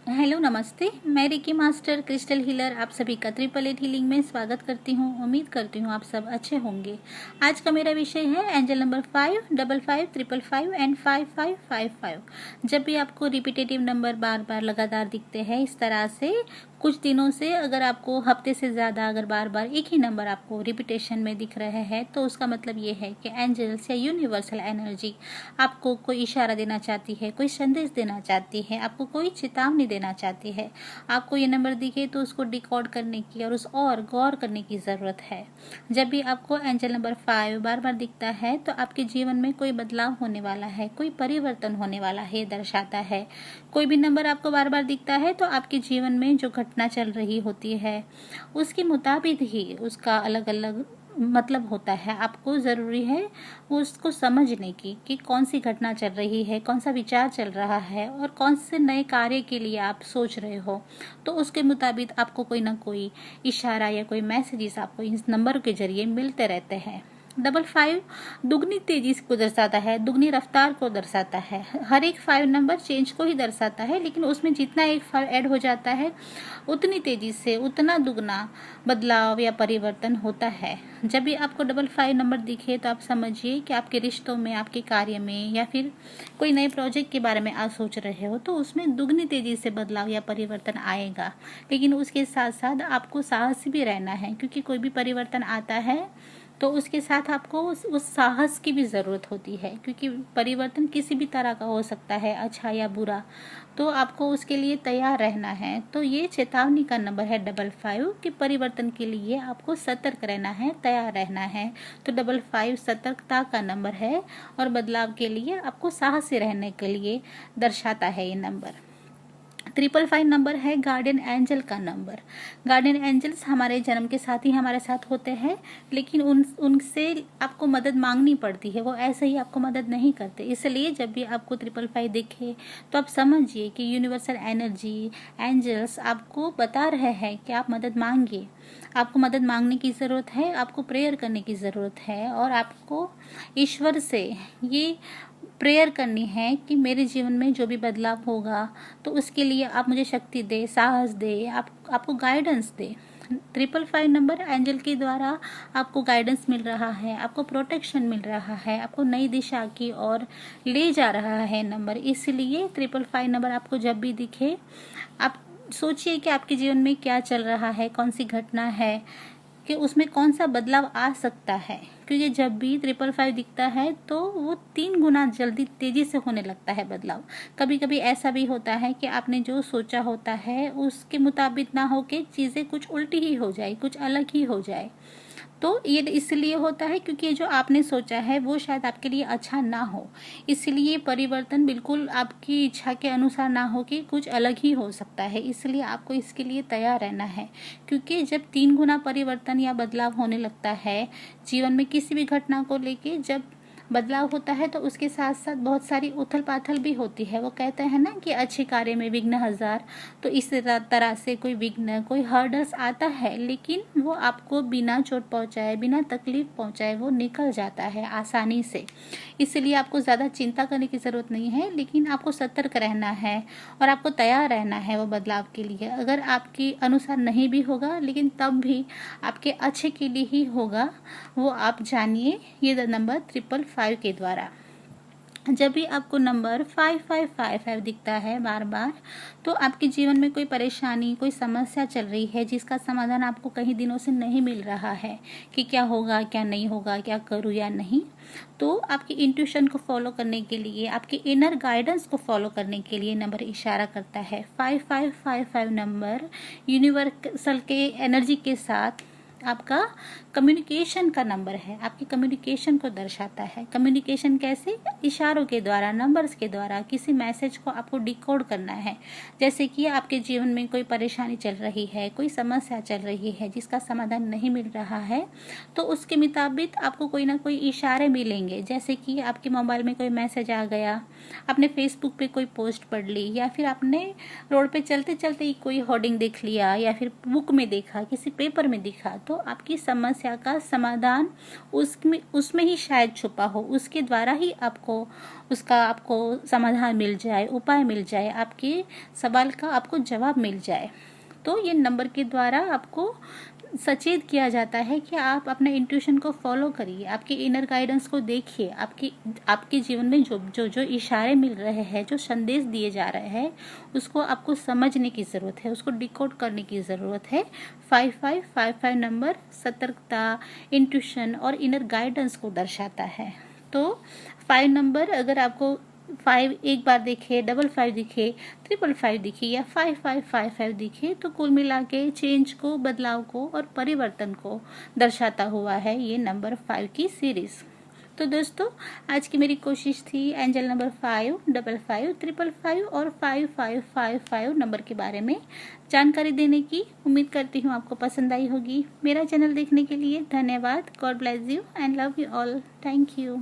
Hello नमस्ते। मैं Ricky master crystal healer आप सभी का 888 हीलिंग में स्वागत करती हूँ। उम्मीद करती हूँ आप सब अच्छे होंगे। आज का मेरा विषय है एंजल नंबर 5, 55, 555 एंड 5555। जब भी आपको रिपीटेटिव नंबर बार बार लगातार दिखते हैं इस तरह से कुछ दिनों से, अगर आपको हफ्ते से ज़्यादा अगर बार बार एक ही नंबर आपको रिपीटेशन में दिख रहे हैं तो उसका मतलब ये है कि एंजल्स या यूनिवर्सल एनर्जी आपको कोई इशारा देना चाहती है, कोई संदेश देना चाहती है, आपको कोई चेतावनी देना चाहती है। आपको ये नंबर दिखे तो उसको डिकोड करने की और उस और गौर करने की ज़रूरत है। जब भी आपको एंजल नंबर 5 बार बार दिखता है तो आपके जीवन में कोई बदलाव होने वाला है, कोई परिवर्तन होने वाला है, दर्शाता है। कोई भी नंबर आपको बार बार दिखता है तो आपके जीवन में जो घटना चल रही होती है उसके मुताबिक ही उसका अलग अलग मतलब होता है। आपको ज़रूरी है उसको समझने की कि कौन सी घटना चल रही है, कौन सा विचार चल रहा है और कौन से नए कार्य के लिए आप सोच रहे हो। तो उसके मुताबिक आपको कोई ना कोई इशारा या कोई मैसेजेस आपको इस नंबर के जरिए मिलते रहते हैं। 55 दुगनी तेजी को दर्शाता है, दुगनी रफ्तार को दर्शाता है। हर एक 5 नंबर चेंज को ही दर्शाता है, लेकिन उसमें जितना एक 5 ऐड हो जाता है उतनी तेजी से उतना दुगना बदलाव या परिवर्तन होता है। जब भी आपको 55 नंबर दिखे तो आप समझिए कि आपके रिश्तों में, आपके कार्य में या फिर कोई नए प्रोजेक्ट के बारे में आप सोच रहे हो तो उसमें दुगनी तेजी से बदलाव या परिवर्तन आएगा। लेकिन उसके साथ साथ आपको साहसी भी रहना है, क्योंकि कोई भी परिवर्तन आता है तो उसके साथ आपको उस साहस की भी ज़रूरत होती है, क्योंकि परिवर्तन किसी भी तरह का हो सकता है, अच्छा या बुरा। तो आपको उसके लिए तैयार रहना है। तो ये चेतावनी का नंबर है 55 कि परिवर्तन के लिए आपको सतर्क रहना है, तैयार रहना है। तो 55 सतर्कता का नंबर है और बदलाव के लिए आपको साहसी रहने के लिए दर्शाता है ये नंबर। 555 नंबर है गार्डियन एंजल का नंबर। गार्डियन एंजल्स हमारे जन्म के साथ ही हमारे साथ होते हैं, लेकिन उनसे आपको मदद मांगनी पड़ती है, वो ऐसे ही आपको मदद नहीं करते। इसलिए जब भी आपको 555 दिखे तो आप समझिए कि यूनिवर्सल एनर्जी, एंजल्स आपको बता रहे हैं कि आप मदद मांगिए। आपको मदद मांगने की ज़रूरत है, आपको प्रेयर करने की ज़रूरत है और आपको ईश्वर से ये प्रेयर करनी है कि मेरे जीवन में जो भी बदलाव होगा तो उसके लिए आप मुझे शक्ति दे, साहस दे, आपको गाइडेंस दे। 555 नंबर एंजल के द्वारा आपको गाइडेंस मिल रहा है, आपको प्रोटेक्शन मिल रहा है, आपको नई दिशा की ओर ले जा रहा है नंबर। इसलिए 555 नंबर आपको जब भी दिखे आप सोचिए कि आपके जीवन में क्या चल रहा है, कौन सी घटना है, कि उसमें कौन सा बदलाव आ सकता है। क्योंकि जब भी 555 दिखता है तो वो 3 गुना जल्दी तेजी से होने लगता है बदलाव। कभी कभी ऐसा भी होता है कि आपने जो सोचा होता है उसके मुताबिक ना होके चीज़ें कुछ उल्टी ही हो जाए, कुछ अलग ही हो जाए। तो ये इसलिए होता है क्योंकि जो आपने सोचा है वो शायद आपके लिए अच्छा ना हो। इसलिए परिवर्तन बिल्कुल आपकी इच्छा के अनुसार ना हो कि कुछ अलग ही हो सकता है। इसलिए आपको इसके लिए तैयार रहना है, क्योंकि जब 3 गुना परिवर्तन या बदलाव होने लगता है जीवन में किसी भी घटना को लेके, जब बदलाव होता है तो उसके साथ साथ बहुत सारी उथल पाथल भी होती है। वो कहते हैं ना कि अच्छे कार्य में विघ्न हजार। तो इस तरह से कोई विघ्न, कोई हर्डल्स आता है, लेकिन वो आपको बिना चोट पहुंचाए, बिना तकलीफ पहुंचाए वो निकल जाता है आसानी से। इसलिए आपको ज़्यादा चिंता करने की ज़रूरत नहीं है, लेकिन आपको सतर्क रहना है और आपको तैयार रहना है वो बदलाव के लिए। अगर आपके अनुसार नहीं भी होगा लेकिन तब भी आपके अच्छे के लिए ही होगा, वो आप जानिए ये नंबर 555 के द्वारा। जब भी आपको नंबर 5555 दिखता है बार बार तो आपके जीवन में कोई परेशानी, कोई समस्या चल रही है जिसका समाधान आपको कई दिनों से नहीं मिल रहा है कि क्या होगा, क्या नहीं होगा, क्या करूँ या नहीं। तो आपकी इंट्यूशन को फॉलो करने के लिए, आपके इनर गाइडेंस को फॉलो करने के लिए नंबर इशारा करता है। 5555 नंबर यूनिवर्सल के एनर्जी के साथ आपका कम्युनिकेशन का नंबर है, आपकी कम्युनिकेशन को दर्शाता है। कम्युनिकेशन कैसे? इशारों के द्वारा, नंबर्स के द्वारा किसी मैसेज को आपको डिकोड करना है। जैसे कि आपके जीवन में कोई परेशानी चल रही है, कोई समस्या चल रही है जिसका समाधान नहीं मिल रहा है, तो उसके मुताबिक आपको कोई ना कोई इशारे मिलेंगे। जैसे कि आपके मोबाइल में कोई मैसेज आ गया, आपने फेसबुक पे कोई पोस्ट पढ़ ली, या फिर आपने रोड पे चलते चलते ही कोई होर्डिंग देख लिया, या फिर बुक में देखा, किसी पेपर में दिखा, तो आपकी समस्या का समाधान उसमें ही शायद छुपा हो, उसके द्वारा ही आपको समाधान मिल जाए, उपाय मिल जाए, आपके सवाल का आपको जवाब मिल जाए। तो ये नंबर के द्वारा आपको सचेत किया जाता है कि आप अपने इंट्यूशन को फॉलो करिए, आपके इनर गाइडेंस को देखिए, आपके जीवन में जो इशारे मिल रहे हैं, जो संदेश दिए जा रहे हैं, उसको आपको समझने की ज़रूरत है, उसको डिकोड करने की ज़रूरत है। 5555 नंबर सतर्कता, इंट्यूशन और इनर गाइडेंस को दर्शाता है। तो 5 नंबर अगर आपको 5 एक बार दिखे, 55 दिखे, 555 दिखे या 5555 दिखे, तो कुल मिला के चेंज को, बदलाव को और परिवर्तन को दर्शाता हुआ है ये नंबर 5 की सीरीज। तो दोस्तों, आज की मेरी कोशिश थी एंजल नंबर 5, 55, 555 और 5555 नंबर के बारे में जानकारी देने की। उम्मीद करती हूँ आपको पसंद आई होगी। मेरा चैनल देखने के लिए धन्यवाद। God bless you and love you all. Thank you.